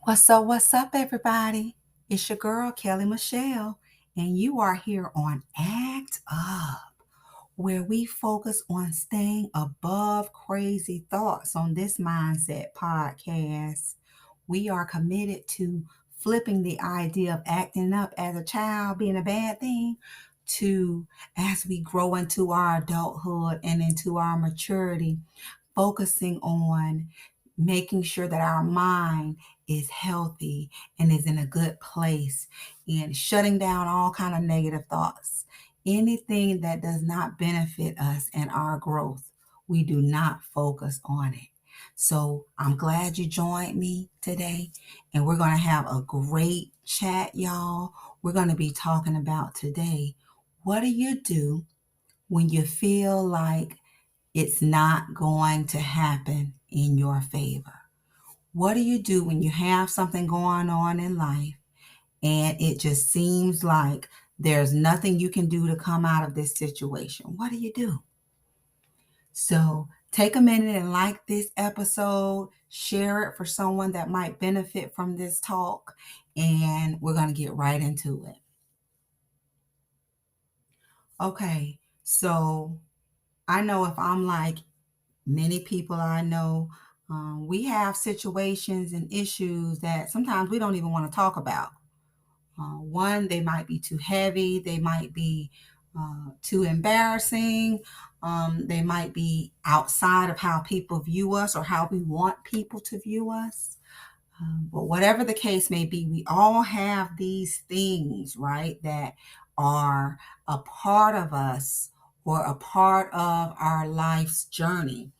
What's up, everybody? It's your girl, Kelly Michelle, and you are here on Act Up, where we focus on staying above crazy thoughts on this mindset podcast. We are committed to flipping the idea of acting up as a child being a bad thing to as we grow into our adulthood and into our maturity, focusing on making sure that our mind is healthy and is in a good place and shutting down all kind of negative thoughts. Anything that does not benefit us and our growth, we do not focus on it. So I'm glad you joined me today, and we're going to have a great chat, y'all. We're going to be talking about today, what do you do when you feel like it's not going to happen in your favor? What do you do when you have something going on in life and it just seems like there's nothing you can do to come out of this situation? What do you do? So take a minute and like this episode, share it for someone that might benefit from this talk, and we're going to get right into it. Okay, so I know if I'm like many people I know, we have situations and issues that sometimes we don't even want to talk about. One, they might be too heavy, they might be too embarrassing, they might be outside of how people view us or how we want people to view us. But whatever the case may be, we all have these things, right, that are a part of us or a part of our life's journey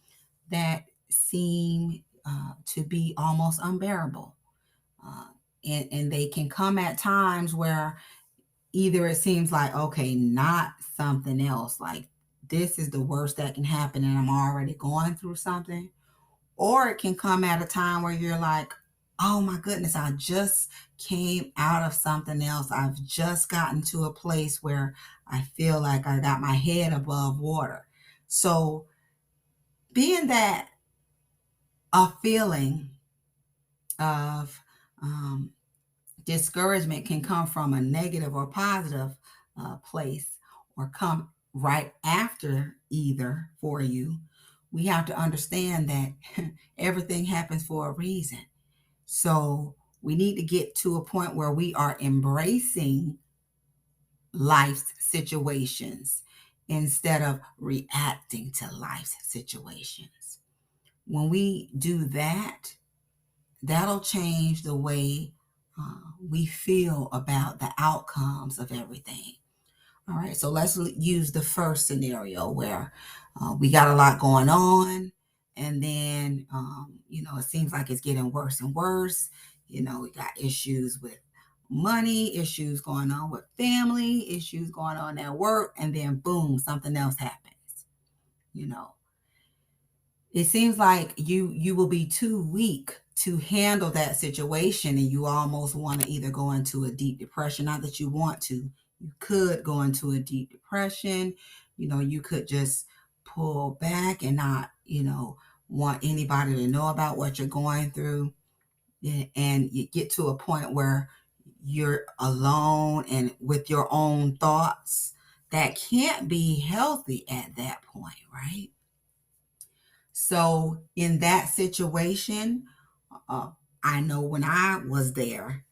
that seem to be almost unbearable. Uh, and they can come at times where either it seems like, okay, not something else, like this is the worst that can happen and I'm already going through something. Or it can come at a time where you're like, oh my goodness, I just came out of something else. I've just gotten to a place where I feel like I got my head above water. So, being that a feeling of um, discouragement can come from a negative or positive place or come right after either for you, we have to understand that everything happens for a reason. So we need to get to a point where we are embracing life's situations instead of reacting to life's situations. When we do that, that'll change the way we feel about the outcomes of everything. All right, so let's use the first scenario where we got a lot going on, and then, it seems like it's getting worse and worse. We got issues with money, issues going on with family, issues going on at work, and then boom, something else happens. You know, it seems like you will be too weak to handle that situation, and you almost want to either go into a deep depression. Not that you want to, you could go into a deep depression. You could just pull back and not want anybody to know about what you're going through. And you get to a point where you're alone and with your own thoughts. That can't be healthy at that point, right? So in that situation, uh, I know when I was there,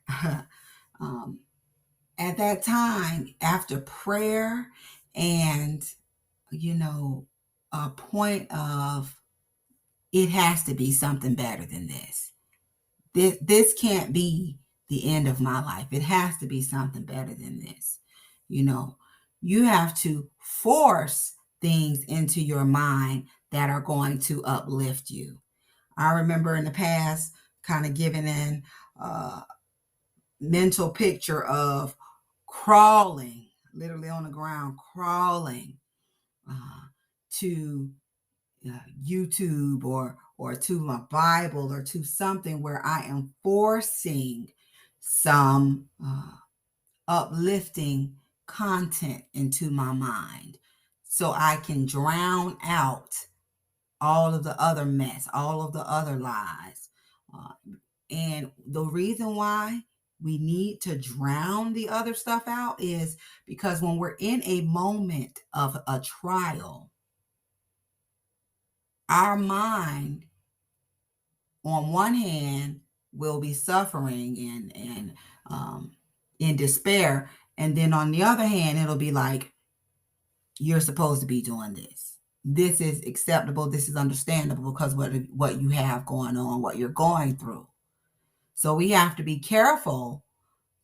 um, at that time, after prayer and, you know, a point of it has to be something better than this. This can't be the end of my life. It has to be something better than this. You know, you have to force things into your mind that are going to uplift you. I remember in the past kind of giving an mental picture of crawling, literally on the ground, crawling uh, to YouTube or to my Bible or to something where I am forcing some uplifting content into my mind so I can drown out all of the other mess, all of the other lies. Uh, And the reason why we need to drown the other stuff out is because when we're in a moment of a trial, our mind, on one hand, will be suffering and in despair, and then on the other hand, it'll be like, you're supposed to be doing this. This is acceptable. This is understandable because what you have going on, what you're going through. So we have to be careful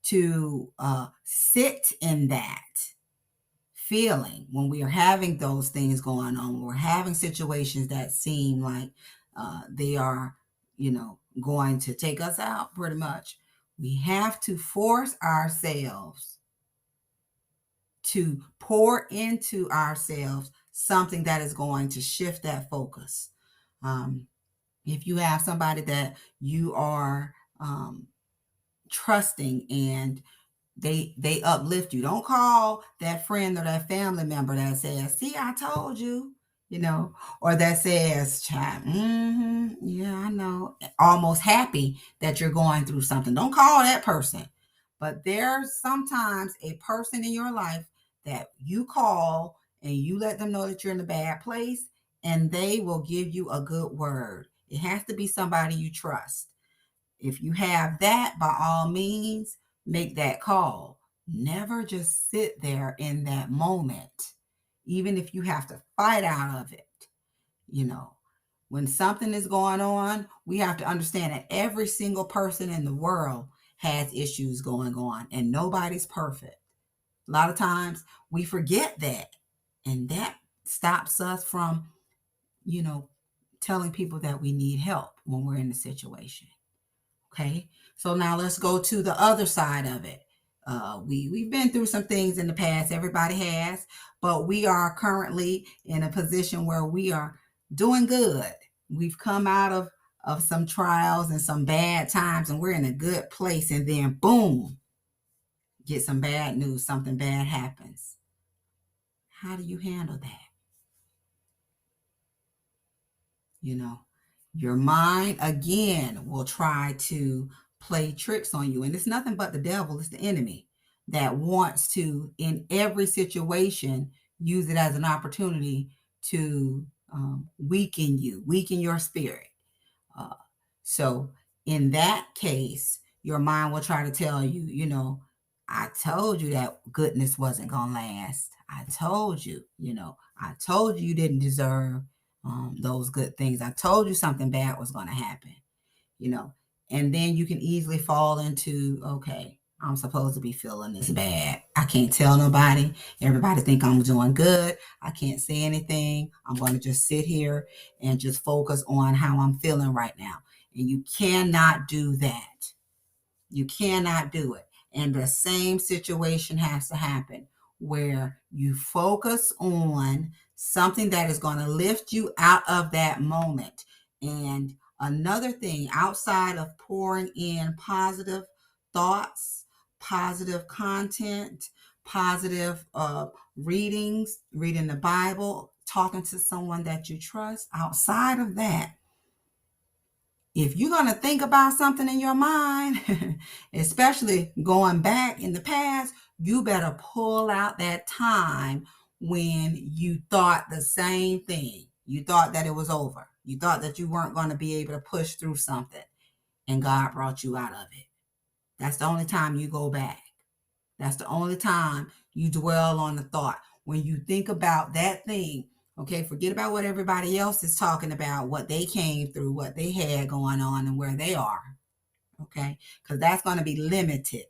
to sit in that feeling when we are having those things going on, when we're having situations that seem like they are, going to take us out pretty much. We have to force ourselves to pour into ourselves something that is going to shift that focus. If you have somebody that you are trusting and they uplift you, don't call that friend or that family member that says, see, I told you, or that says, child, yeah, I know, almost happy that you're going through something. Don't call that person. But there's sometimes a person in your life that you call and you let them know that you're in a bad place, and they will give you a good word. It has to be somebody you trust. If you have that, by all means, make that call. Never just sit there in that moment, even if you have to fight out of it. When something is going on, we have to understand that every single person in the world has issues going on, and nobody's perfect. A lot of times we forget that, and that stops us from, you know, telling people that we need help when we're in a situation. Okay, so now let's go to the other side of it. We've been through some things in the past. Everybody has, but we are currently in a position where we are doing good. We've come out of some trials and some bad times, and we're in a good place. And then, boom, get some bad news. Something bad happens. How do you handle that? You know, your mind again will try to play tricks on you. And it's nothing but the devil, it's the enemy that wants to, in every situation, use it as an opportunity to weaken you, weaken your spirit. Uh, so in that case, your mind will try to tell you, I told you that goodness wasn't going to last. I told you, I told you didn't deserve those good things. I told you something bad was going to happen, you know, and then you can easily fall into, okay, I'm supposed to be feeling this bad. I can't tell nobody. Everybody think I'm doing good. I can't say anything. I'm going to just sit here and just focus on how I'm feeling right now. And you cannot do that. You cannot do it. And the same situation has to happen where you focus on something that is going to lift you out of that moment. And another thing, outside of pouring in positive thoughts, positive content, positive readings, reading the Bible, talking to someone that you trust, outside of that, if you're going to think about something in your mind, especially going back in the past, you better pull out that time when you thought the same thing. You thought that it was over. You thought that you weren't going to be able to push through something, and God brought you out of it. That's the only time you go back. That's the only time you dwell on the thought. When you think about that thing, okay, forget about what everybody else is talking about, what they came through, what they had going on, and where they are, okay? Because that's going to be limited,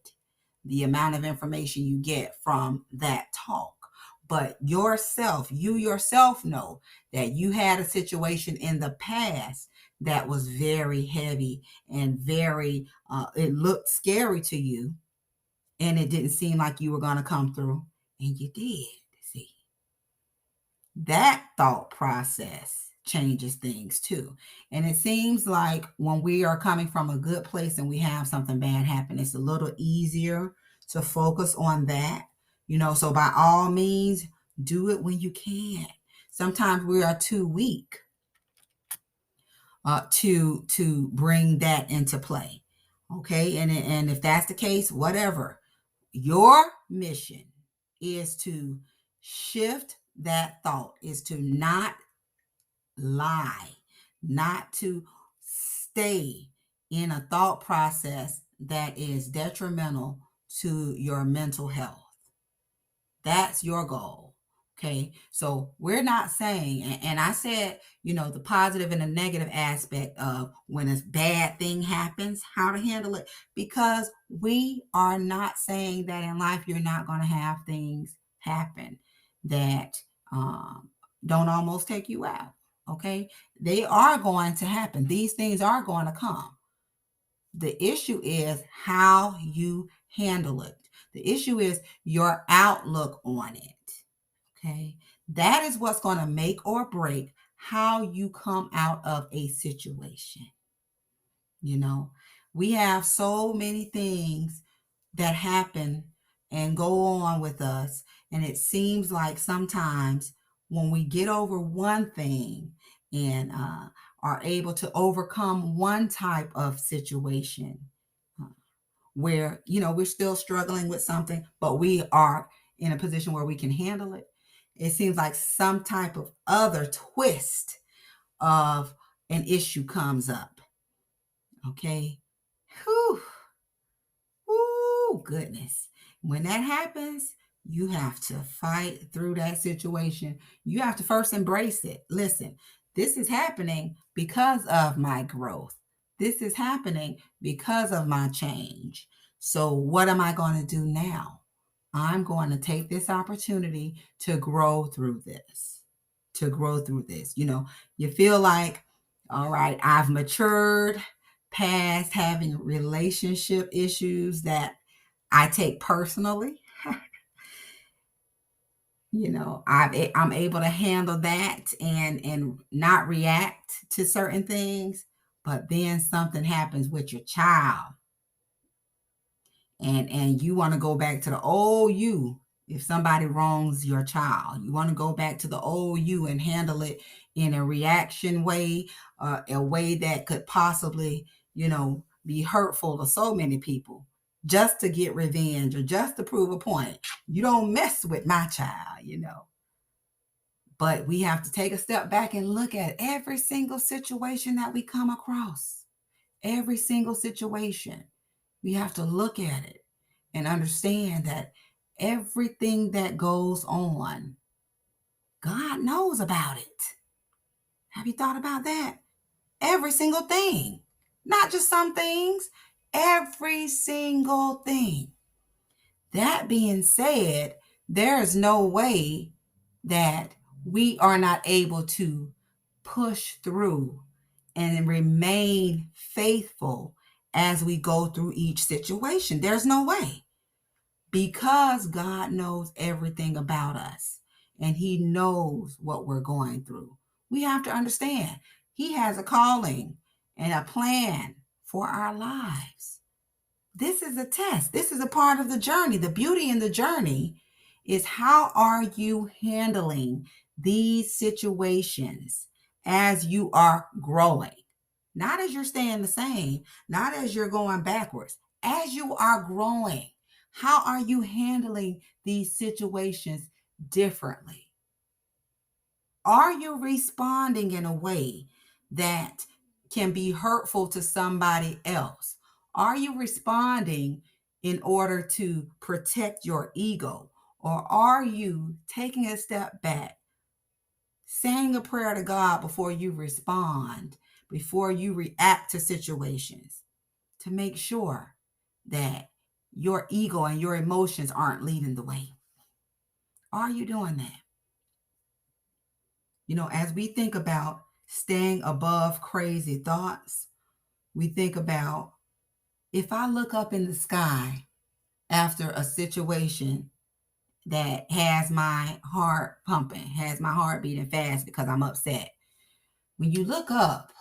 the amount of information you get from that talk. But you yourself know that you had a situation in the past that was very heavy and it looked scary to you, and it didn't seem like you were going to come through, and you did. See, that thought process changes things too. And it seems like when we are coming from a good place and we have something bad happen, it's a little easier to focus on that, so by all means, do it when you can. Sometimes we are too weak to bring that into play. Okay, and if that's the case, whatever. Your mission is to shift that thought, is to not lie, not to stay in a thought process that is detrimental to your mental health. That's your goal. Okay. So we're not saying, and I said, the positive and the negative aspect of when a bad thing happens, how to handle it, because we are not saying that in life you're not going to have things happen that don't almost take you out. Okay. They are going to happen. These things are going to come. The issue is how you handle it. The issue is your outlook on it. Okay. That is what's going to make or break how you come out of a situation. We have so many things that happen and go on with us. And it seems like sometimes when we get over one thing and are able to overcome one type of situation, uh, where we're still struggling with something, but we are in a position where we can handle it. It seems like some type of other twist of an issue comes up. Okay. Whew. Ooh, goodness. When that happens, you have to fight through that situation. You have to first embrace it. Listen, this is happening because of my growth. This is happening because of my change. So, what am I going to do now? I'm going to take this opportunity to grow through this. To grow through this. You feel like, all right, I've matured past having relationship issues that I take personally. I'm able to handle that and not react to certain things. But then something happens with your child, and you want to go back to the old you. If somebody wrongs your child, you want to go back to the old you and handle it in a reaction way, a way that could possibly, be hurtful to so many people, just to get revenge or just to prove a point. You don't mess with my child. But we have to take a step back and look at every single situation that we come across. Every single situation. We have to look at it and understand that everything that goes on, God knows about it. Have you thought about that? Every single thing, not just some things, every single thing. That being said, there is no way that we are not able to push through and remain faithful as we go through each situation. There's no way, because God knows everything about us and He knows what we're going through. We have to understand He has a calling and a plan for our lives. This is a test. This is a part of the journey. The beauty in the journey is, how are you handling these situations as you are growing? Not as you're staying the same, not as you're going backwards, as you are growing. How are you handling these situations differently? Are you responding in a way that can be hurtful to somebody else? Are you responding in order to protect your ego? Or are you taking a step back, saying a prayer to God before you respond, before you react to situations, to make sure that your ego and your emotions aren't leading the way? Are you doing that? As we think about staying above crazy thoughts, we think about, if I look up in the sky after a situation that has my heart pumping, has my heart beating fast because I'm upset. When you look up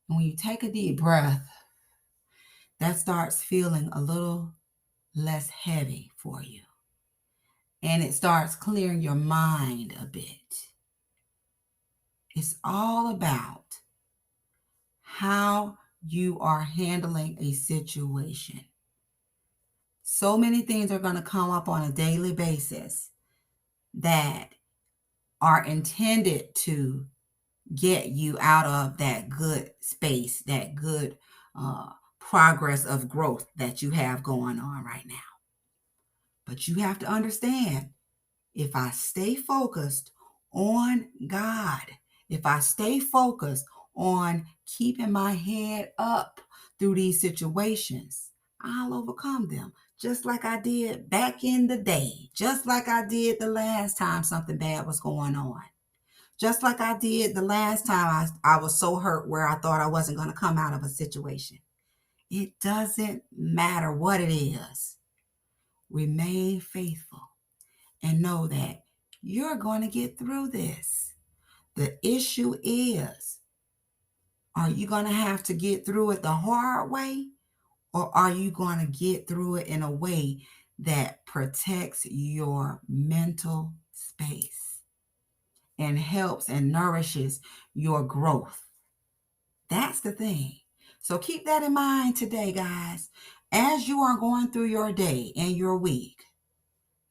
and when you take a deep breath, that starts feeling a little less heavy for you. And it starts clearing your mind a bit. It's all about how you are handling a situation. So many things are going to come up on a daily basis that are intended to get you out of that good space, that good progress of growth that you have going on right now. But you have to understand, if I stay focused on God, if I stay focused on keeping my head up through these situations, I'll overcome them. Just like I did back in the day, just like I did the last time something bad was going on. Just like I did the last time I was so hurt where I thought I wasn't going to come out of a situation. It doesn't matter what it is. Remain faithful and know that you're going to get through this. The issue is, are you going to have to get through it the hard way, or are you going to get through it in a way that protects your mental space and helps and nourishes your growth? That's the thing. So keep that in mind today, guys. As you are going through your day and your week,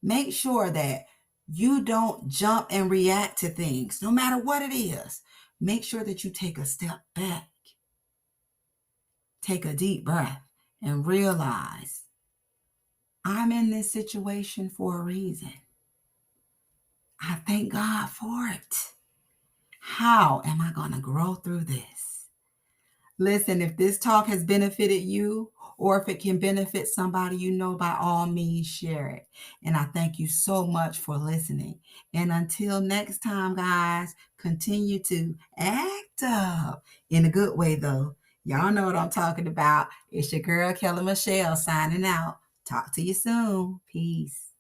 make sure that you don't jump and react to things, no matter what it is. Make sure that you take a step back, take a deep breath, and realize I'm in this situation for a reason. I thank God for it. How am I going to grow through this? Listen, if this talk has benefited you, or if it can benefit somebody you know, by all means, share it. And I thank you so much for listening. And until next time, guys, continue to act up in a good way, though. Y'all know what I'm talking about. It's your girl, Kelly Michelle, signing out. Talk to you soon. Peace.